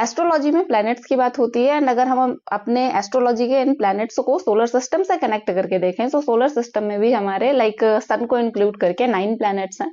Astrology में planets की बात होती है, एंड अगर हम अपने एस्ट्रोलॉजी के इन प्लैनेट्स को सोलर सिस्टम से कनेक्ट करके देखें तो सोलर सिस्टम में भी हमारे लाइक सन को इंक्लूड करके 9 प्लैनेट्स हैं।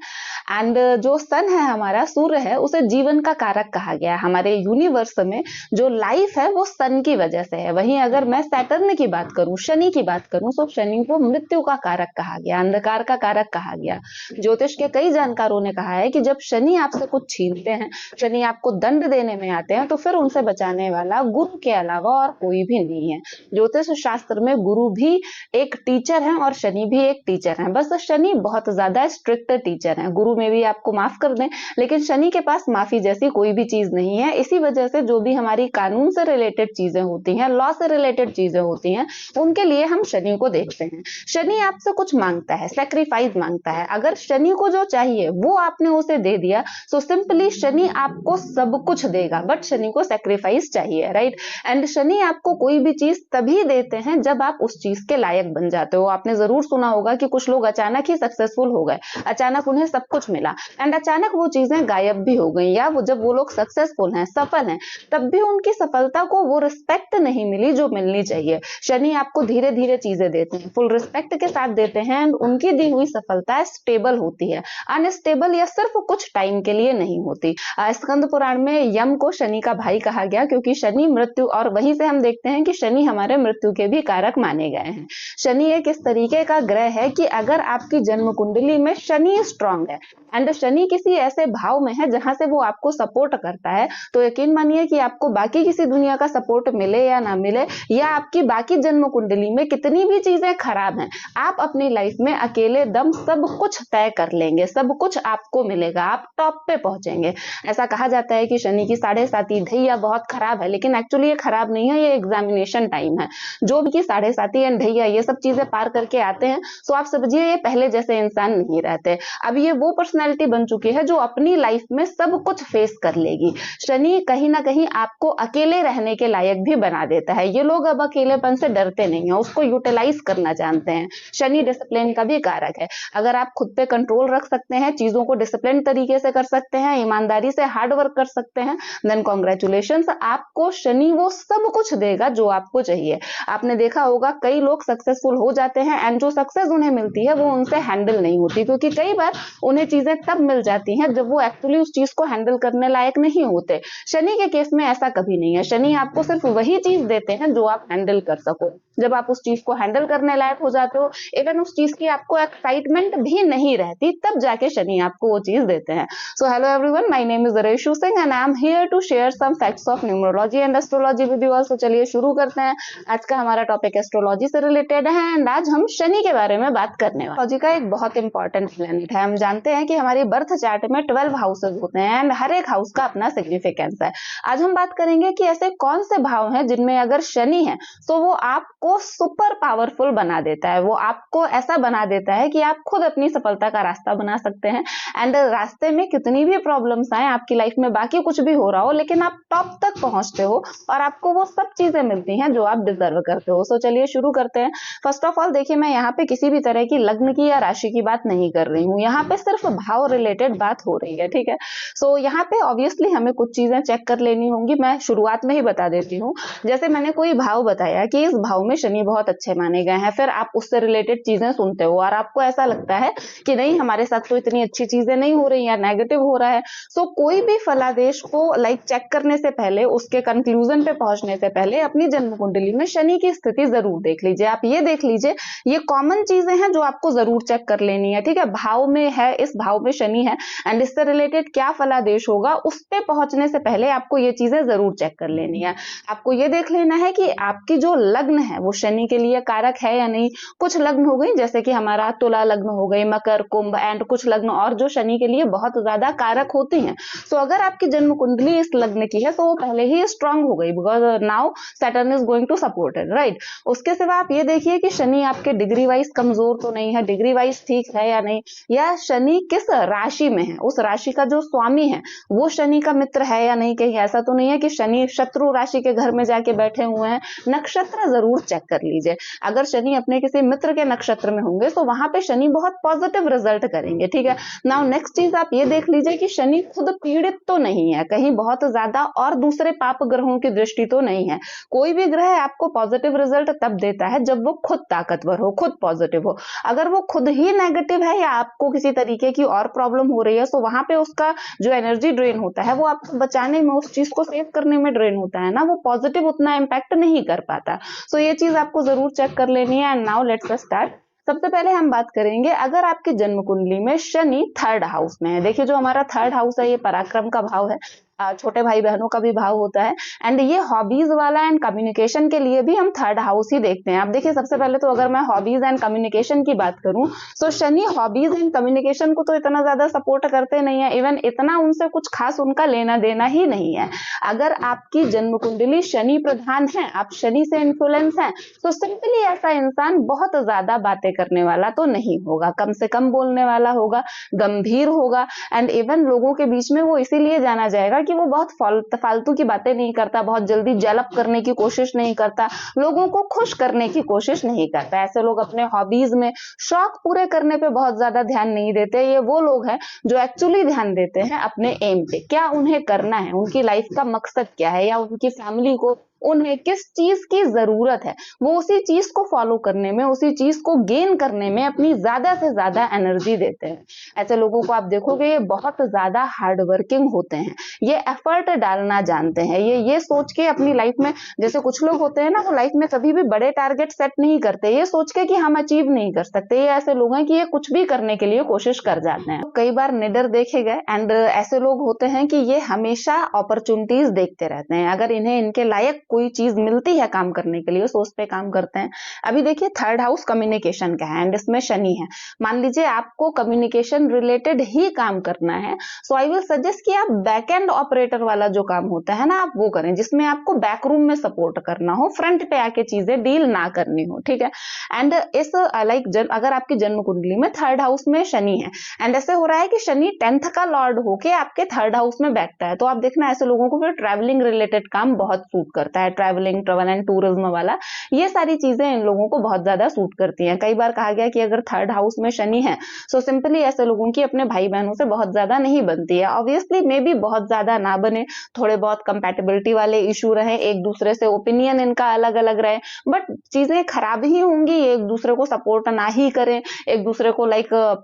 एंड जो सन है हमारा, सूर्य है, उसे जीवन का कारक कहा गया है। हमारे यूनिवर्स में जो लाइफ है वो सन की वजह से है। वहीं अगर मैं सैटर्न की बात करूं, शनि की बात करूं, तो शनि को मृत्यु का कारक कहा गया, अंधकार का कारक कहा गया। ज्योतिष के कई जानकारों ने कहा है कि जब शनि आपसे कुछ छीनते हैं, शनि आपको दंड देने में आते हैं, तो फिर उनसे बचाने वाला गुरु के अलावा और कोई भी नहीं है। ज्योतिष शास्त्र में गुरु भी एक टीचर है और शनि भी एक टीचर है, बस शनि बहुत ज्यादा स्ट्रिक्ट टीचर है। गुरु में भी आपको माफ कर दें, लेकिन शनि के पास माफी जैसी कोई भी चीज नहीं है। इसी वजह से जो भी हमारी कानून से रिलेटेड चीजें होती हैं, लॉ से रिलेटेड चीजें होती हैं, उनके लिए हम शनि को देखते हैं। शनि आपसे कुछ मांगता है, सैक्रिफाइस मांगता है। अगर शनि को जो चाहिए वो आपने उसे दे दिया, सो सिंपली शनि आपको सब कुछ देगा, बट शनि को सैक्रिफाइस चाहिए, राइट। एंड शनि आपको कोई भी चीज तभी देते हैं जब आप उस चीज के लायक बन जाते हो। आपने जरूर सुना होगा कि कुछ लोग अचानक ही सक्सेसफुल हो गए, अचानक उन्हें सब कुछ मिला, एंड अचानक वो चीजें गायब भी हो गई, या वो जब वो लोग सक्सेसफुल हैं, सफल हैं, तब भी उनकी सफलता को वो रिस्पेक्ट नहीं मिली जो मिलनी चाहिए। शनि आपको धीरे धीरे चीजें देते हैं, फुल रिस्पेक्ट के साथ देते हैं, एंड उनकी दी हुई सफलता स्टेबल होती है, अनस्टेबल या सिर्फ कुछ टाइम के लिए नहीं होती। स्कंद पुराण में यम को शनि का भाई कहा गया, क्योंकि शनि मृत्यु, और वहीं से हम देखते हैं कि शनि हमारे मृत्यु के भी कारक माने गए हैं। शनि एक इस तरीके का ग्रह है कि अगर आपकी जन्म कुंडली में शनि स्ट्रांग है एंड शनि किसी ऐसे भाव में है जहां से वो आपको सपोर्ट करता है, तो यकीन मानिए कि आपको बाकी किसी दुनिया का सपोर्ट मिले या ना मिले, या आपकी बाकी जन्म कुंडली में कितनी भी चीजें खराब हैं, आप अपनी लाइफ में अकेले दम सब कुछ तय कर लेंगे, सब कुछ आपको मिलेगा, आप टॉप पे पहुंचेंगे। ऐसा कहा जाता है कि शनि की 7.5 ढैया बहुत खराब है, लेकिन एक्चुअली ये खराब नहीं है, ये एग्जामिनेशन टाइम है। जो भी 7.5 एंड ढैया ये सब चीजें पार करके आते हैं, तो आप समझिए ये पहले जैसे इंसान नहीं रहते। अब ये वो पर्सनैलिटी बन चुकी है जो अपनी लाइफ में सब कुछ फेस कर लेगी। शनि कहीं ना कहीं आपको अकेले रहने के लायक भी बना देता है। ये लोग अब अकेलेपन से डरते नहीं है, उसको यूटिलाइज करना जानते हैं। शनि डिसिप्लिन का भी कारक है। अगर आप खुद पे कंट्रोल रख सकते हैं, चीजों को डिसिप्लिन तरीके से कर सकते हैं, ईमानदारी से हार्ड वर्क कर सकते हैं, देन कॉन्ग्रेचुलेशंस, आपको शनि वो सब कुछ देगा जो आपको चाहिए। आपने देखा होगा कई लोग सक्सेसफुल हो जाते हैं एंड जो सक्सेस उन्हें मिलती है वो उनसे हैंडल नहीं होती, क्योंकि कई बार उन्हें चीजें तब मिल जाती हैं जब वो एक्चुअली उस चीज को हैंडल करने लायक नहीं होते। शनि के केस में ऐसा कभी नहीं है। शनि आपको सिर्फ वही चीज देते हैं जो आप हैंडल कर सको। जब आप उस चीज को हैंडल करने लायक हो जाते हो, इवन उस चीज की आपको एक्साइटमेंट भी नहीं रहती, तब जाके शनि आपको वो चीज देते हैं। So hello everyone, my name is Reshu Singh and I am here to share some facts of numerology and astrology with you all. So चलिए शुरू करते हैं। आज का हमारा टॉपिक एस्ट्रोलॉजी से रिलेटेड है एंड आज हम शनि के बारे में बात करने वाले हैं। एस्ट्रोलॉजी का एक बहुत इंपॉर्टेंट प्लैनेट है। हम जानते हैं कि हमारी बर्थ चार्ट में 12 हाउसेज होते हैं एंड हर एक हाउस का अपना सिग्निफिकेंस है। आज हम बात करेंगे कि ऐसे कौन से भाव हैं जिनमें अगर शनि है तो वो आपको सुपर पावरफुल बना देता है, वो आपको ऐसा बना देता है कि आप खुद अपनी सफलता का रास्ता बना सकते हैं। एंड रास्ते में कितनी भी प्रॉब्लम्स आए आपकी लाइफ में, बाकी कुछ भी हो रहा हो, लेकिन आप टॉप तक पहुंचते हो और आपको वो सब चीजें मिलती हैं जो आप डिजर्व करते हो। सो चलिए शुरू करते हैं। फर्स्ट ऑफ ऑल देखिए, मैं यहाँ पे किसी भी तरह की लग्न की या राशि की बात नहीं कर रही हूँ, यहाँ पे सिर्फ भाव रिलेटेड बात हो रही है, ठीक है। सो यहाँ पे ऑब्वियसली हमें कुछ चीजें चेक कर लेनी होंगी। मैं शुरुआत में ही बता देती हूँ, जैसे मैंने कोई भाव बताया कि इस भाव में शनि बहुत अच्छे माने गए हैं, फिर आप उससे रिलेटेड चीजें सुनते हो और आपको ऐसा लगता है कि नहीं हमारे साथ तो इतनी अच्छी चीजें नहीं हो रही या नेगेटिव हो रहा है। सो कोई भी फलादेश को लाइक चेक करने से पहले, उसके कंक्लूजन पे पहुंचने से पहले अपनी जन्म कुंडली में शनि की स्थिति जरूर देख लीजिए। आप ये देख लीजिए, ये कॉमन चीजें हैं जो आपको जरूर चेक कर लेनी है, ठीक है। भाव में है, इस भाव में शनि है एंड इससे रिलेटेड क्या फलादेश होगा, उस पे पहुंचने से पहले आपको ये चीजें जरूर चेक कर लेनी है। आपको ये देख लेना है कि आपकी जो लग्न है वो शनि के लिए कारक है या नहीं। कुछ लग्न हो गई, जैसे कि हमारा तुला लग्न हो गई, मकर, कुंभ एंड कुछ लग्न और जो शनि के लिए बहुत ज्यादा कारक होती हैं। सो अगर आपकी जन्म कुंडली इस लग्न की है तो वो पहले ही स्ट्रांग हो गई, because now Saturn is going to support it, right. उसके सिवा आप ये देखिए कि शनि आपके डिग्री वाइज कमजोर तो नहीं है, डिग्री वाइज ठीक है या नहीं, या शनि किस राशि में है, उस राशि का जो स्वामी है वो शनि का मित्र है या नहीं। कहीं ऐसा तो नहीं है कि शनि शत्रु राशि के घर में जाके बैठे हुए हैं। नक्षत्र जरूर चेक कर लीजिए। अगर शनि अपने किसी मित्र के नक्षत्र में होंगे तो वहां पे शनि बहुत पॉजिटिव रिजल्ट करेंगे, ठीक है। नाउ नेक्स्ट चीज आप ये देख लीजिए कि शनि खुद पीड़ित तो नहीं है, कहीं बहुत ज्यादा पाता और दूसरे पाप ग्रहों की दृष्टि तो नहीं है। कोई भी ग्रह आपको पॉजिटिव रिजल्ट तब देता है जब वो खुद ताकतवर हो, खुद पॉजिटिव हो। अगर वो खुद ही नेगेटिव है या आपको किसी तरीके की और प्रॉब्लम हो रही है, तो वहां पे उसका जो एनर्जी ड्रेन होता है वो आपको बचाने में, उस चीज को सेव करने में ड्रेन होता है ना, वो पॉजिटिव उतना इम्पैक्ट नहीं कर पाता। सो ये चीज आपको जरूर चेक कर लेनी है। And now let's start. सबसे पहले हम बात करेंगे, अगर आपकी जन्म कुंडली में शनि थर्ड हाउस में है। देखिए जो हमारा थर्ड हाउस है ये पराक्रम का भाव है, छोटे भाई बहनों का भी भाव होता है, एंड ये हॉबीज वाला एंड कम्युनिकेशन के लिए भी हम थर्ड हाउस ही देखते हैं। अब देखिए सबसे पहले तो अगर मैं हॉबीज एंड कम्युनिकेशन की बात करूं तो शनि हॉबीज एंड कम्युनिकेशन को तो इतना ज्यादा सपोर्ट करते नहीं है, इवन इतना उनसे कुछ खास उनका लेना देना ही नहीं है। अगर आपकी जन्म कुंडली शनि प्रधान है, आप शनि से इन्फ्लुएंस हैं, तो सिंपली ऐसा इंसान बहुत ज्यादा बातें करने वाला तो नहीं होगा, कम से कम बोलने वाला होगा, गंभीर होगा, एंड इवन लोगों के बीच में वो इसीलिए जाना जाएगा कि वो बहुत फालतू की बातें नहीं करता, बहुत जल्दी जलप करने की कोशिश नहीं करता, लोगों को खुश करने की कोशिश नहीं करता। ऐसे लोग अपने हॉबीज में शौक पूरे करने पे बहुत ज्यादा ध्यान नहीं देते। ये वो लोग हैं जो एक्चुअली ध्यान देते हैं अपने एम पे, क्या उन्हें करना है, उनकी लाइफ का मकसद क्या है, या उनकी फैमिली को उन्हें किस चीज की जरूरत है, वो उसी चीज को फॉलो करने में, उसी चीज को गेन करने में अपनी ज्यादा से ज्यादा एनर्जी देते हैं। ऐसे लोगों को आप देखोगे ये बहुत ज्यादा हार्ड वर्किंग होते हैं, ये एफर्ट डालना जानते हैं, ये सोच के अपनी लाइफ में, जैसे कुछ लोग होते हैं ना वो लाइफ में कभी भी बड़े टारगेट सेट नहीं करते, ये सोच के कि हम अचीव नहीं कर सकते। ये ऐसे लोग हैं कि ये कुछ भी करने के लिए कोशिश कर जाते हैं। कई बार निडर देखे गए, एंड ऐसे लोग होते हैं कि ये हमेशा अपॉर्चुनिटीज देखते रहते हैं, अगर इन्हें इनके लायक कोई चीज मिलती है काम करने के लिए तो उस पे काम करते हैं। अभी देखिए थर्ड हाउस कम्युनिकेशन का है एंड इसमें शनि है। मान लीजिए आपको कम्युनिकेशन रिलेटेड ही काम करना है, सो आई विल सजेस्ट कि आप बैक एंड ऑपरेटर वाला जो काम होता है ना आप वो करें, जिसमें आपको बैक रूम में सपोर्ट करना हो, फ्रंट पे आके चीजें डील ना करनी हो, ठीक है। एंड इस अगर आपकी जन्म कुंडली में थर्ड हाउस में शनि है, एंड ऐसे हो रहा है कि शनि 10th का लॉर्ड होके आपके थर्ड हाउस में बैठता है, तो आप देखना ऐसे लोगों को फिर ट्रैवलिंग रिलेटेड काम बहुत सूट करता है। ट्रैवलिंग, ट्रैवल एंड टूरिज्म वाला, ये सारी चीजें इन लोगों को बहुत ज्यादा सूट करती हैं। कई बार कहा गया कि अगर थर्ड हाउस में शनि है सो सिंपली ऐसे लोगों की अपने भाई बहनों से बहुत ज्यादा नहीं बनती है। ऑब्वियसली मे बी बहुत ज्यादा ना बने, थोड़े बहुत कंपैटिबिलिटी वाले इशू रहे, एक दूसरे से ओपिनियन इनका अलग अलग रहे, बट चीजें खराब ही होंगी, एक दूसरे को सपोर्ट ना ही करें, एक दूसरे को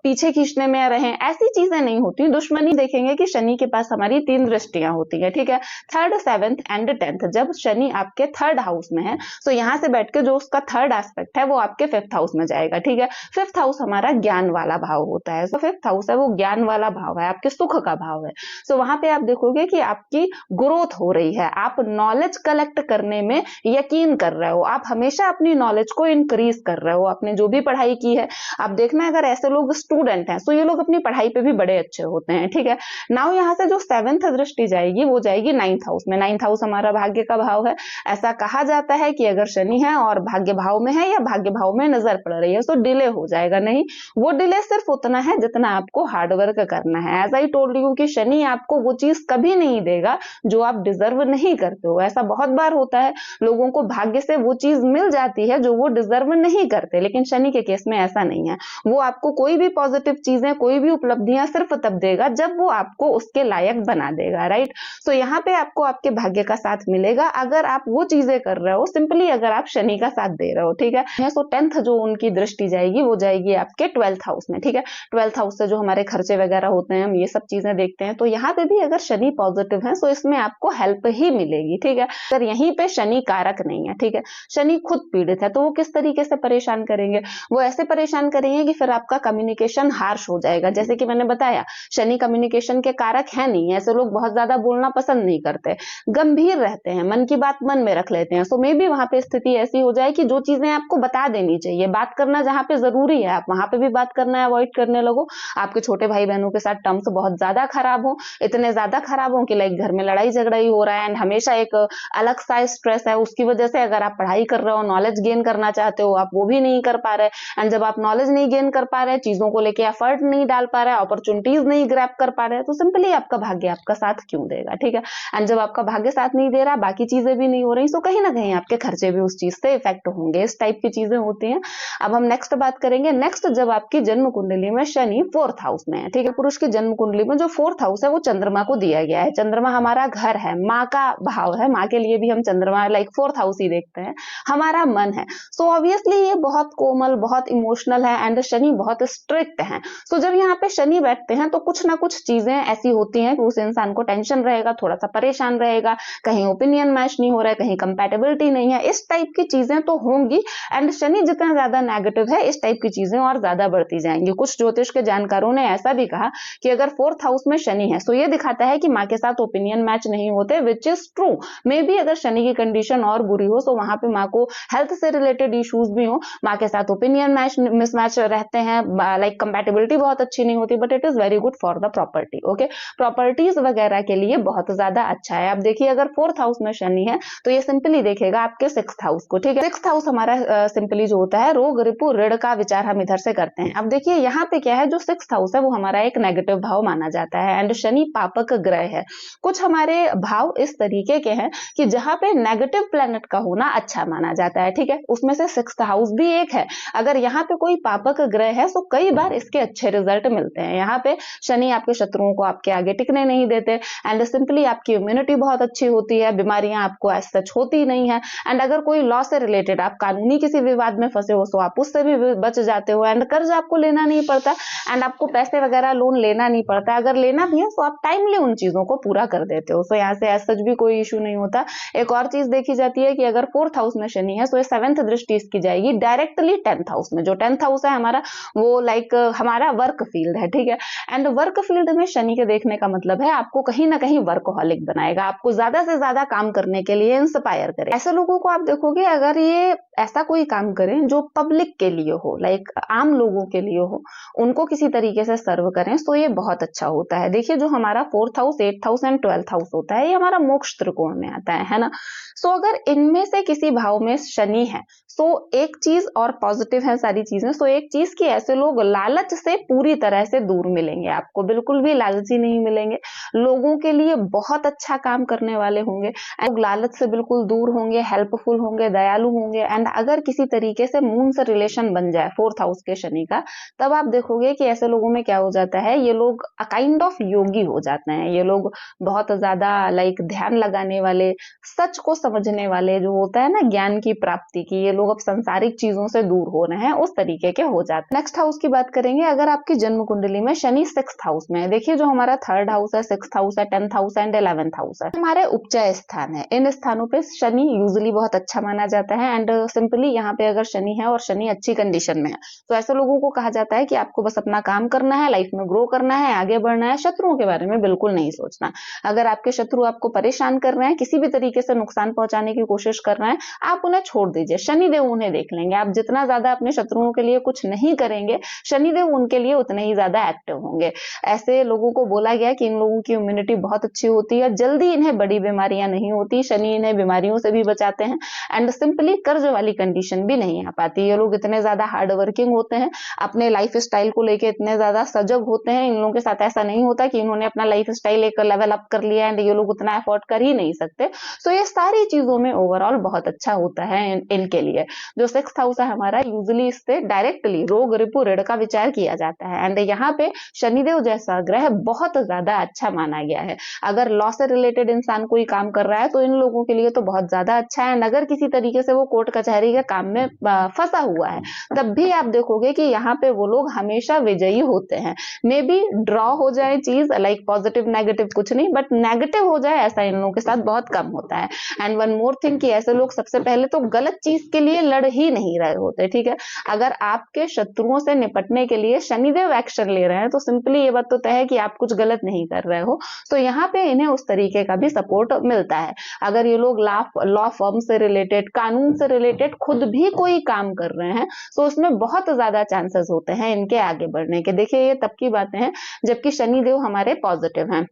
पीछे खींचने में रहें, ऐसी चीजें नहीं होती। दुश्मनी देखेंगे कि शनि के पास हमारी 3 दृष्टियां होती है, ठीक है, 3rd, 7th एंड 10th। जब शनि आपके थर्ड हाउस में है तो यहां से बैठ के जो उसका थर्ड एस्पेक्ट है वो आपके 5th हाउस में जाएगा, ठीक है। 5th हाउस हमारा ज्ञान वाला भाव होता है, तो 5th हाउस है वो ज्ञान वाला भाव है, आपके सुख का भाव है। सो वहां पे आप देखोगे कि आपकी ग्रोथ हो रही है, आप नॉलेज कलेक्ट करने में यकीन कर रहे हो, आप हमेशा अपनी नॉलेज को इंक्रीज कर रहे हो, आपने जो भी पढ़ाई की है। आप देखना अगर ऐसे लोग स्टूडेंट हैं तो ये लोग अपनी पढ़ाई पे भी बड़े अच्छे होते हैं, ठीक है। नाउ यहाँ से जो 7th दृष्टि जाएगी वो जाएगी 9th हाउस में। 9th हाउस हमारा भाग्य का भाव है। ऐसा कहा जाता है कि अगर शनि है और भाग्य भाव में है या भाग्य भाव में नजर पड़ रही है तो डिले हो जाएगा, नहीं, वो डिले सिर्फ उतना है जितना आपको हार्डवर्क करना है। एज आई टोल्ड यू कि शनि आपको वो चीज कभी नहीं देगा जो आप डिजर्व नहीं करते हो। ऐसा बहुत बार होता है, लोगों को भाग्य से वो चीज मिल जाती है जो वो डिजर्व नहीं करते, लेकिन शनि के केस में ऐसा नहीं है। वो आपको कोई भी पॉजिटिव चीजें, कोई भी उपलब्धियां सिर्फ तब देगा जब वो आपको उसके लायक बना देगा, राइट। सो यहाँ पे आपको आपके भाग्य का साथ मिलेगा अगर आप वो चीजें कर रहे हो, सिंपली अगर आप शनि का साथ दे रहे हो, ठीक है। सो 10th जो उनकी दृष्टि जाएगी वो जाएगी आपके 12th हाउस में, ठीक है। 12th हाउस से जो हमारे खर्चे वगैरह होते हैं हम ये सब चीजें देखते हैं, तो यहाँ पे भी अगर शनि पॉजिटिव है तो इसमें आपको हेल्प ही मिलेगी, ठीक है। अगर यहीं पे शनि कारक नहीं है, ठीक है, शनि खुद पीड़ित है, तो वो किस तरीके से परेशान करेंगे, वो ऐसे परेशान करेंगे कि फिर आपका कम्युनिकेशन हार्श हो जाएगा। जैसे कि मैंने बताया शनि कम्युनिकेशन के कारक है नहीं, ऐसे लोग बहुत ज्यादा बोलना पसंद नहीं करते, गंभीर रहते हैं, मन की बात मन में रख लेते हैं। सो मे बी वहां पे स्थिति ऐसी हो जाए कि जो चीजें आपको बता देनी चाहिए, बात करना जहां पे जरूरी है आप वहां पे भी बात करना अवॉइड करने लगो। आपके छोटे भाई बहनों के साथ टर्म्स बहुत ज्यादा खराब हो, इतने ज्यादा खराब हो कि घर में लड़ाई झगड़ा ही हो रहा है, एंड हमेशा एक अलग सा स्ट्रेस है। उसकी वजह से अगर आप पढ़ाई कर रहे हो, नॉलेज गेन करना चाहते हो, आप वो भी नहीं कर पा रहे, एंड जब आप नॉलेज नहीं गेन कर पा रहे, चीजों को लेके एफर्ट नहीं डाल पा रहे, अपॉर्चुनिटीज नहीं ग्रैब कर पा रहे, तो सिंपली आपका भाग्य आपका साथ क्यों देगा, ठीक है। एंड जब आपका भाग्य साथ नहीं दे रहा, बाकी चीजें भी भी नहीं हो रही, सो कहीं ना कहीं आपके खर्चे भी उस चीज से इफेक्ट होंगे। इस टाइप की चीजें होती हैं। अब हम नेक्स्ट बात करेंगे। नेक्स्ट, जब आपकी जन्म कुंडली में शनि 4th हाउस में है, ठीक है, पुरुष की जन्म कुंडली में जो 4th हाउस है वो चंद्रमा को दिया गया है। चंद्रमा हमारा घर है, माँ का भाव है, माँ के लिए भी हम चंद्रमा लाइक 4th हाउस ही देखते हैं, हमारा मन है। सो ऑब्वियसली ये बहुत कोमल, बहुत इमोशनल है एंड शनि बहुत स्ट्रिक्ट है। सो जब यहाँ पे शनि बैठते हैं तो कुछ ना कुछ चीजें ऐसी होती हैं कि उस इंसान को टेंशन रहेगा, थोड़ा सा परेशान रहेगा, कहीं ओपिनियन मैच नहीं हो रहा है, कहीं कंपैटिबिलिटी नहीं है, इस टाइप की चीजें तो होंगी। एंड शनि जितना ज्यादा नेगेटिव है, इस टाइप की चीजें और ज्यादा बढ़ती जाएंगी। कुछ ज्योतिष के जानकारों ने ऐसा भी कहा कि अगर 4th हाउस में शनि है, तो ये दिखाता है कि माँ के साथ ओपिनियन मैच नहीं होते, which is true. May be अगर शनि की कंडीशन और बुरी हो तो वहां पे माँ को हेल्थ से रिलेटेड इश्यूज भी हो, माँ के साथ ओपिनियन मैच मिसमैच रहते हैं, लाइक कंपैटिबिलिटी बहुत अच्छी नहीं होती, but it is very good for the property. Okay, properties वगैरह के लिए बहुत ज्यादा अच्छा है। अब देखिए, अगर 4th हाउस में शनि है तो ये सिंपली देखेगा आपके 6th हाउस को, ठीक है। 6th हाउस हमारा सिंपली जो होता है रोग, रिपु, ऋण का विचार हम इधर से करते हैं। अब देखिए यहाँ पे क्या है, जो 6th हाउस है वो हमारा एक नेगेटिव भाव माना जाता है एंड शनि पापक ग्रह है। कुछ हमारे भाव इस तरीके के हैं कि जहां पे नेगेटिव प्लैनेट का होना अच्छा माना जाता है, ठीक है, उसमें से 6th हाउस भी एक है। अगर यहाँ पे कोई पापक ग्रह है तो कई बार इसके अच्छे रिजल्ट मिलते हैं। यहाँ पे शनि आपके शत्रुओं को आपके आगे टिकने नहीं देते एंड सिंपली आपकी इम्यूनिटी बहुत अच्छी होती है, बीमारियां आपको एज सच होती नहीं है। एंड अगर कोई लॉ से रिलेटेड आप कानूनी किसी विवाद में फंसे हो तो आप उससे भी बच जाते हो एंड कर्ज आपको लेना नहीं पड़ता एंड आपको पैसे वगैरह लोन लेना नहीं पड़ता। अगर लेना भी है तो आप टाइमली उन चीजों को पूरा कर देते हो, तो यहाँ से एज सच भी कोई इशू नहीं होता। एक और चीज देखी जाती है कि अगर 4th हाउस में शनि है तो ये 7th दृष्टि इसकी जाएगी डायरेक्टली 10th हाउस में। जो 10th हाउस है हमारा, वो लाइक हमारा वर्क फील्ड है, ठीक है। एंड वर्क फील्ड में शनि के देखने का मतलब है आपको कहीं ना कहीं वर्कहॉलिक बनाएगा, आपको ज्यादा से ज्यादा काम करने के लिए इंस्पायर करे। ऐसे लोगों को आप देखोगे, अगर ये ऐसा कोई काम करें जो पब्लिक के लिए हो, लाइक आम लोगों के लिए हो, उनको किसी तरीके से सर्व करें, तो ये बहुत अच्छा होता है। देखिए, जो हमारा 4th house, 8th house and 12th house होता है, ये हमारा मोक्ष त्रिकोण में आता है ना। सो अगर इनमें से किसी भाव में शनि है, सो एक चीज और पॉजिटिव है सारी चीजें। सो एक चीज की ऐसे लोग लालच से पूरी तरह से दूर मिलेंगे, आपको बिल्कुल भी लालची नहीं मिलेंगे, लोगों के लिए बहुत अच्छा काम करने वाले होंगे, लोग लालच से बिल्कुल दूर होंगे, हेल्पफुल होंगे, दयालु होंगे। एंड अगर किसी तरीके से मून से रिलेशन बन जाए 4th हाउस के शनि का, तब आप देखोगे कि ऐसे लोगों में क्या हो जाता है, ये लोग काइंड ऑफ योगी हो जाते हैं। ये लोग बहुत ज्यादा लाइक ध्यान लगाने वाले, सच को समझने वाले, जो होता है ना ज्ञान की प्राप्ति की, ये लोग अब संसारिक चीजों से दूर हो रहे हैं, उस तरीके के हो जाते हैं। नेक्स्ट हाउस की बात करेंगे। अगर आपकी जन्म कुंडली में शनि 6th हाउस में है, देखिए जो हमारा 3rd हाउस है, 6th हाउस है, 10th हाउस है एंड 11th हाउस है, हमारे उपचय स्थान है। इन स्थानों पे शनि यूजुअली बहुत अच्छा माना जाता है एंड सिंपली यहाँ पे अगर शनि है और शनि अच्छी कंडीशन में है, तो ऐसे लोगों को कहा जाता है कि आपको बस अपना काम करना है, लाइफ में ग्रो करना है, आगे बढ़ना है, शत्रुओं के बारे में बिल्कुल नहीं सोचना। अगर आपके शत्रु आपको परेशान कर रहे हैं, किसी भी तरीके से नुकसान पहुंचाने की कोशिश कर रहे हैं, आप उन्हें छोड़ दीजिए, शनिदेव उन्हें देख लेंगे। आप जितना ज्यादा अपने शत्रुओं के लिए कुछ नहीं करेंगे, शनिदेव उनके लिए उतने ही ज्यादा एक्टिव होंगे। ऐसे लोगों को बोला गया कि इन लोगों की इम्यूनिटी बहुत अच्छी होती है, जल्दी इन्हें बड़ी बीमारियां नहीं होती, शनि इन्हें बीमारियों से भी बचाते हैं एंड सिंपली कर्ज वाली कंडीशन भी नहीं आ पाती। ये लोग इतने ज्यादा हार्ड वर्किंग होते हैं, अपने लाइफ स्टाइल को लेके इतने ज्यादा सजग होते हैं। इन लोगों के साथ ऐसा नहीं होता कि इन्होंने अपना लाइफ स्टाइल एक लेवल अप कर लिया एंड ये लोग उतना एफोर्ड कर ही नहीं सकते। सो ये सारी चीजों में ओवरऑल बहुत अच्छा होता है इनके लिए। जो 6th हाउस है हमारा, यूजुअली इससे डायरेक्टली रोग, रिपु, ऋण का विचार किया जाता है एंड यहाँ पे शनिदेव जैसा ग्रह बहुत ज्यादा अच्छा माना गया है। अगर लॉ से रिलेटेड इंसान कोई काम कर रहा है तो इन लोगों के लिए तो बहुत ज्यादा अच्छा है। अगर किसी तरीके से वो कोर्ट कचहरी के काम में फंसा हुआ है, तब भी आप देखोगे कि यहाँ पे वो लोग हमेशा विजयी होते हैं। मे बी ड्रॉ हो जाए चीज, लाइक पॉजिटिव नेगेटिव कुछ नहीं, बट नेगेटिव हो जाए ऐसा इन लोगों के साथ बहुत कम होता है। एंड वन मोर थिंग कि ऐसे लोग सबसे पहले तो गलत चीज के लिए लड़ ही नहीं रहे होते, ठीक है। अगर आपके शत्रुओं से निपटने के लिए शनिदेव एक्शन ले रहे हैं तो सिंपली ये बात तो तय है कि आप कुछ गलत नहीं कर रहे हो। तो यहाँ पे इन्हें उस तरीके का भी सपोर्ट मिलता है। अगर ये लोग लॉ फर्म से रिलेटेड, कानून से रिलेटेड खुद भी कोई काम कर रहे हैं तो उसमें बहुत ज्यादा चांसेस होते हैं इनके आगे बढ़ने के। देखिए ये तब की बातें हैं जबकि शनिदेव हमारे पॉजिटिव हैं।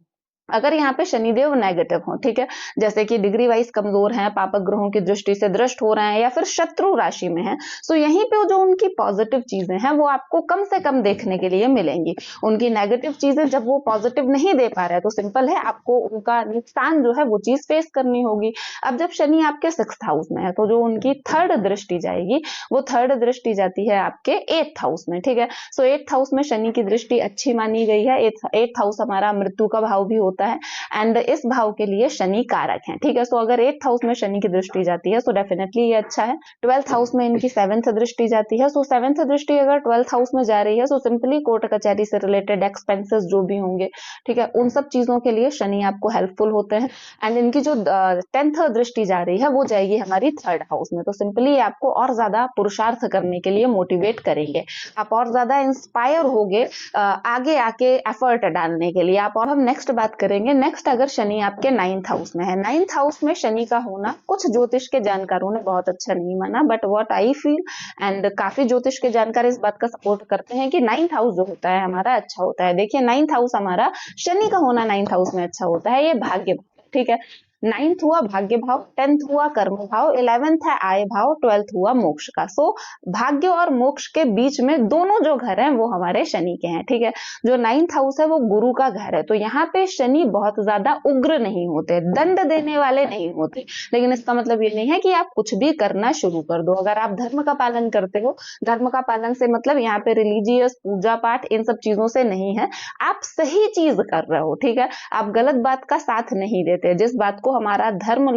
अगर यहाँ पे शनिदेव नेगेटिव हो, ठीक है, जैसे कि डिग्री वाइज कमजोर हैं, पापक ग्रहों की दृष्टि से दृष्ट हो रहे हैं या फिर शत्रु राशि में हैं, तो यहीं पे जो उनकी पॉजिटिव चीजें हैं वो आपको कम से कम देखने के लिए मिलेंगी। उनकी नेगेटिव चीजें जब वो पॉजिटिव नहीं दे पा रहे हैं तो सिंपल है, आपको उनका नुकसान जो है वो चीज फेस करनी होगी। अब जब शनि आपके 6th हाउस में है तो जो उनकी थर्ड दृष्टि जाएगी, वो थर्ड दृष्टि जाती है आपके 8th हाउस में, ठीक है। सो 8th हाउस में शनि की दृष्टि अच्छी मानी गई है। 8th हाउस हमारा मृत्यु का भाव भी होता है एंड इस भाव के लिए शनि कारक है, ठीक है। सो अगर 8th हाउस में शनि की दृष्टि जाती है सो डेफिनेटली ये अच्छा है। 12th हाउस में इनकी 7th दृष्टि जाती है, सो 7th दृष्टि अगर 12th हाउस में जा रही है सो सिंपली कोर्ट कचहरी से रिलेटेड एक्सपेंसेस जो भी होंगे, ठीक है, उन सब चीजों के लिए शनि आपको हेल्पफुल होते हैं। एंड इनकी जो 10th दृष्टि जा रही है वो जाएगी हमारी 3rd हाउस में, तो सिंपली आपको और ज्यादा पुरुषार्थ करने के लिए मोटिवेट करेंगे, आप और ज्यादा इंस्पायर होगे आगे आके एफर्ट डालने के लिए आप। और हम नेक्स्ट बात करेंगे, नेक्स्ट अगर शनि आपके 9th हाउस में है, 9th हाउस में शनि का होना कुछ ज्योतिष के जानकारों ने बहुत अच्छा नहीं माना, but what I feel and काफी ज्योतिष के जानकार इस बात का सपोर्ट करते हैं कि 9th हाउस जो होता है हमारा अच्छा होता है। देखिए 9th हाउस हमारा, शनि का होना 9th हाउस में अच्छा होता है, ये भाग्य, ठीक है। 9th हुआ भाग्य भाव, 10th हुआ कर्म भाव, 11th है आय भाव, 12th हुआ मोक्ष का। सो भाग्य और मोक्ष के बीच में दोनों जो घर हैं वो हमारे शनि के हैं, ठीक है। जो 9th हाउस है वो गुरु का घर है, तो यहाँ पे शनि बहुत ज्यादा उग्र नहीं होते, दंड देने वाले नहीं होते, लेकिन इसका मतलब ये नहीं है कि आप कुछ भी करना शुरू कर दो। अगर आप धर्म का पालन करते हो, धर्म का पालन से मतलब यहाँ पे रिलीजियस पूजा पाठ इन सब चीजों से नहीं है, आप सही चीज कर रहे हो, ठीक है, आप गलत बात का साथ नहीं देते, जिस बात को हमारा धर्म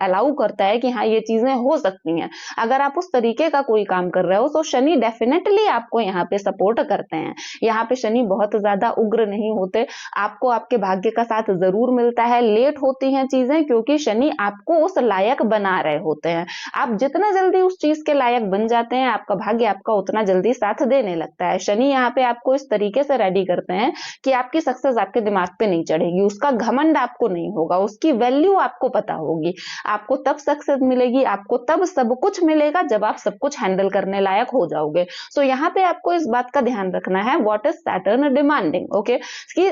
अलाउ करता है कि हाँ ये चीजें हो सकती हैं, अगर आप उस तरीके का कोई काम कर रहे हो तो शनि डेफिनेटली आपको यहाँ पे सपोर्ट करते हैं। यहाँ पे शनि बहुत ज्यादा उग्र नहीं होते, आपको आपके भाग्य का साथ जरूर मिलता है, लेट होती हैं चीजें क्योंकि शनि आपको उस लायक बना रहे होते हैं। आप जितना जल्दी उस चीज के लायक बन जाते हैं आपका भाग्य आपका उतना जल्दी साथ देने लगता है। शनि यहाँ पे आपको इस तरीके से रेडी करते हैं कि आपकी सक्सेस आपके दिमाग पे नहीं चढ़ेगी, उसका घमंड आपको नहीं होगा, उसकी वैल्यू आपको पता होगी, आपको तब सक्सेस मिलेगी, आपको तब सब कुछ मिलेगा जब आप सब कुछ हैंडल करने लायक हो जाओगे। सो यहाँ पे आपको इस बात का ध्यान रखना है, what is Saturn demanding, okay, कि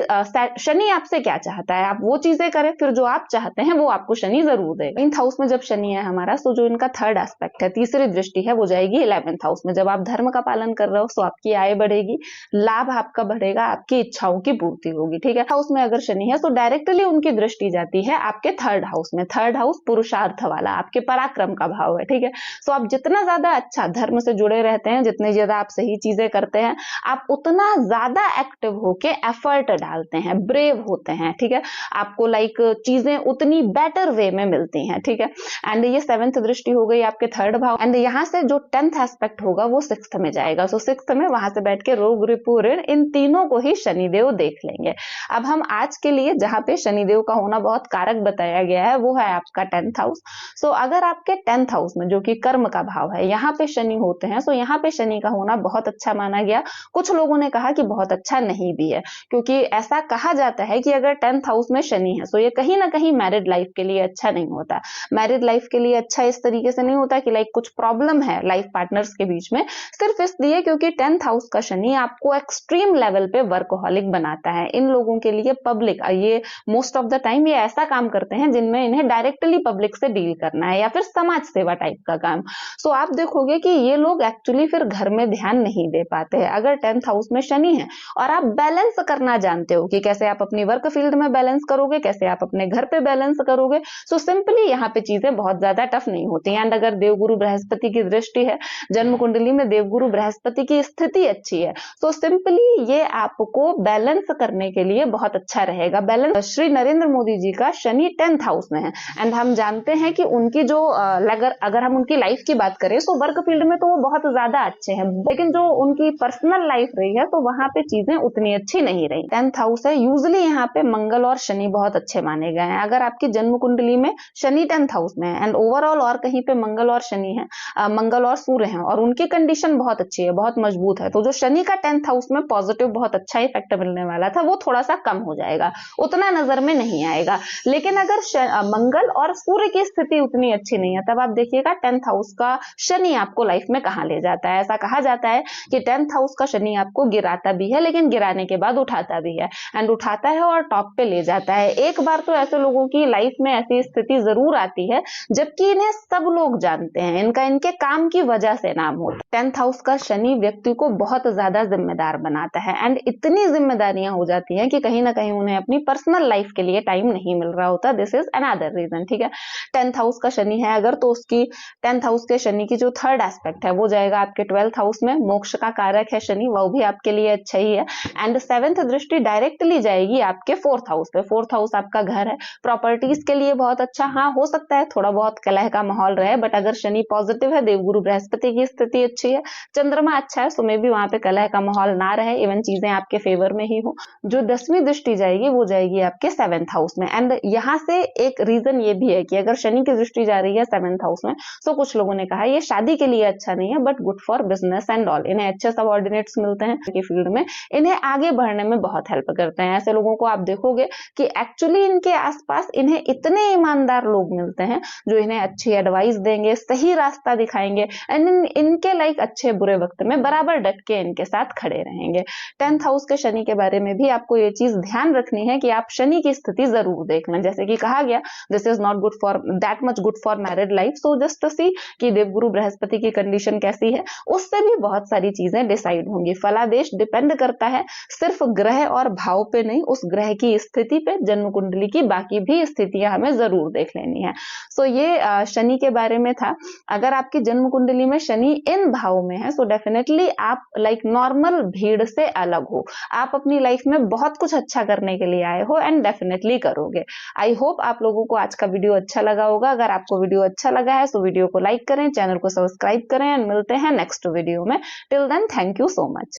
शनि आपसे क्या चाहता है, आप वो चीजें करें, फिर जो आप चाहते हैं वो आपको शनि जरूर देगा। 9th हाउस में जब शनि है हमारा, तो जो इनका 3rd एस्पेक्ट है, तीसरी दृष्टि है, वो जाएगी 11th हाउस में। जब आप धर्म का पालन कर रहे हो तो आपकी आय बढ़ेगी, लाभ आपका बढ़ेगा, आपकी इच्छाओं की पूर्ति होगी, ठीक है। हाउस में अगर शनि है तो डायरेक्टली उनकी दृष्टि जाती है आपके 3rd हाउस में। 3rd हाउस पुरुषार्थ वाला, आपके पराक्रम का भाव है, ठीक है। सो आप जितना ज्यादा अच्छा धर्म से जुड़े रहते हैं, जितने ज्यादा आप सही चीजें करते हैं, आप उतना ज्यादा एक्टिव होके एफर्ट डालते हैं, ब्रेव होते हैं, ठीक है, आपको चीजें उतनी बेटर वे में मिलती हैं, ठीक है। एंड ये 7th दृष्टि हो गई आपके 3rd भाव, एंड यहाँ से जो 10th एस्पेक्ट होगा वो 6th में जाएगा। सो 6th में वहां से बैठ के रोग रिपु ऋण इन तीनों को ही शनिदेव देख लेंगे। अब हम आज के लिए जहां पे शनिदेव का होना बहुत कारक बताया गया है वो है आपका 10th हाउस। सो अगर आपके 10th हाउस में जो कि कर्म का भाव है, यहाँ पे शनि होते हैं, सो यहाँ पे शनि का होना बहुत अच्छा माना गया। कुछ लोगों ने कहा कि बहुत अच्छा नहीं भी है, क्योंकि ऐसा कहा जाता है कि अगर 10th हाउस में शनि है तो ये कहीं ना कहीं मैरिड लाइफ के लिए अच्छा नहीं होता। मैरिड लाइफ के लिए अच्छा इस तरीके से नहीं होता कि कुछ प्रॉब्लम है लाइफ पार्टनर्स के बीच में, सिर्फ इसलिए क्योंकि 10th हाउस का शनि आपको एक्सट्रीम लेवल पे वर्कहोलिक बनाता है। इन लोगों के लिए पब्लिक, ये मोस्ट ऑफ द टाइम ये ऐसा काम करते हैं जिनमें इन्हें डायरेक्टली पब्लिक से डील करना है या फिर समाज सेवा टाइप का काम। सो आप देखोगे कि ये लोग एक्चुअली फिर घर में ध्यान नहीं दे पाते हैं। अगर 10th हाउस में शनि है और आप बैलेंस करना जानते हो कि कैसे आप अपनी वर्क फील्ड में बैलेंस करोगे, कैसे आप अपने घर पे बैलेंस करोगे, सो सिंपली यहाँ पे चीजें बहुत ज्यादा टफ नहीं होती। एंड अगर देवगुरु बृहस्पति की दृष्टि है, जन्म कुंडली में देवगुरु बृहस्पति की स्थिति अच्छी है, तो सिंपली ये आपको बैलेंस करने के लिए बहुत अच्छा रहेगा। बैलेंस, श्री नरेंद्र मोदी जी का शनि 10th हाउस में है एंड हम जानते हैं कि उनकी जो अगर हम उनकी लाइफ की बात करें तो वर्क फील्ड में तो वो बहुत ज्यादा अच्छे हैं, लेकिन जो उनकी पर्सनल लाइफ रही है तो वहां पे चीजें उतनी अच्छी नहीं रही। 10th हाउस है, यूजुअली यहाँ पे मंगल और शनि बहुत अच्छे माने गए हैं। अगर आपकी जन्म कुंडली में शनि 10th हाउस में है एंड ओवरऑल और कहीं पे मंगल और शनि है, मंगल और सूर्य हैं और उनकी कंडीशन बहुत अच्छी है, बहुत मजबूत है, तो जो शनि का 10th हाउस में पॉजिटिव बहुत अच्छा इफेक्ट मिलने वाला था वो थोड़ा सा कम हो जाएगा, उतना नजर में नहीं आएगा। लेकिन अगर मंगल और सूर्य की स्थिति उतनी अच्छी नहीं है, तब आप देखिएगा 10th हाउस का शनि आपको लाइफ में कहाँ ले जाता है। ऐसा कहा जाता है कि 10th हाउस का शनि आपको गिराता भी है, लेकिन गिराने के बाद उठाता भी है, एंड उठाता है और टॉप पे ले जाता है। एक बार तो ऐसे लोगों की लाइफ में ऐसी स्थिति जरूर आती है जबकि इन्हें सब लोग जानते हैं, इनका इनके काम की वजह से नाम होता है। 10th हाउस का शनि व्यक्ति को बहुत ज्यादा जिम्मेदार बनाता है, एंड इतनी जिम्मेदारियां हो जाती हैं कि कहीं ना कहीं उन्हें अपनी पर्सनल लाइफ के लिए टाइम नहीं मिल रहा होता। दिस इज अनदर रीजन, ठीक है। 10th हाउस का शनि है अगर, तो उसकी 10th हाउस के शनि की जो थर्ड एस्पेक्ट है वो जाएगा आपके 12th हाउस में। मोक्ष का कारक है शनि, वो भी आपके लिए अच्छा ही है। एंड 7th दृष्टि डायरेक्टली जाएगी आपके 4th हाउस पे। 4th हाउस आपका घर है, प्रॉपर्टीज के लिए बहुत अच्छा। हाँ, हो सकता है थोड़ा बहुत कलह का माहौल रहे, बट अगर शनि पॉजिटिव है, देवगुरु बृहस्पति की स्थिति अच्छी है, चंद्रमा अच्छा है, सो मे भी वहां पे कलह का माहौल ना रहे, इवन चीजें आपके फेवर में ही हो। जो 10वीं दृष्टि जाएगी वो जाएगी आपके 7th हाउस में। एंड यहाँ से एक रीजन ये भी है कि अगर शनि की दृष्टि जा रही है 7th हाउस में, तो कुछ लोगों ने कहा ये शादी के लिए अच्छा नहीं है, but good for business and all. इन्हें अच्छे सबऑर्डिनेट्स मिलते हैं की फील्ड में, इन्हें आगे बढ़ने में बहुत हेल्प करते हैं। ऐसे लोगों को आप देखोगे कि एक्चुअली इनके आसपास इन्हें इतने ईमानदार लोग मिलते हैं जो इन्हें अच्छी एडवाइस देंगे, सही रास्ता दिखाएंगे, एंड इनके लाइक अच्छे बुरे वक्त में बराबर डट के इनके साथ खड़े रहेंगे। 10th हाउस के शनि के बारे में भी आपको ये चीज ध्यान रखनी है कि आप शनि की स्थिति जरूर देख लें। जैसे कि कहा गया, this is not good for that much good for married life, so just see कि देवगुरु बृहस्पति की कंडीशन कैसी है, उससे भी बहुत सारी चीजें डिसाइड होंगी। फलादेश डिपेंड करता है सिर्फ ग्रह और भाव पे नहीं, उस ग्रह की स्थिति पे, जन्म कुंडली की बाकी भी स्थितियां हमें जरूर देख लेनी है। सो ये शनि के बारे में था। अगर आपकी जन्म कुंडली में शनि इन भाव में है, सो डेफिनेटली आप लाइक नॉर्मल भीड़ से अलग हो, आप अपनी लाइफ में बहुत कुछ अच्छा करने के लिए आए हो, एंड डेफिनेटली करोगे। आई होप आप लोगों को आज का वीडियो अच्छा लगा होगा। अगर आपको वीडियो अच्छा लगा है तो वीडियो को लाइक करें, चैनल को सब्सक्राइब करें, एंड मिलते हैं नेक्स्ट वीडियो में। Till then, thank you so much.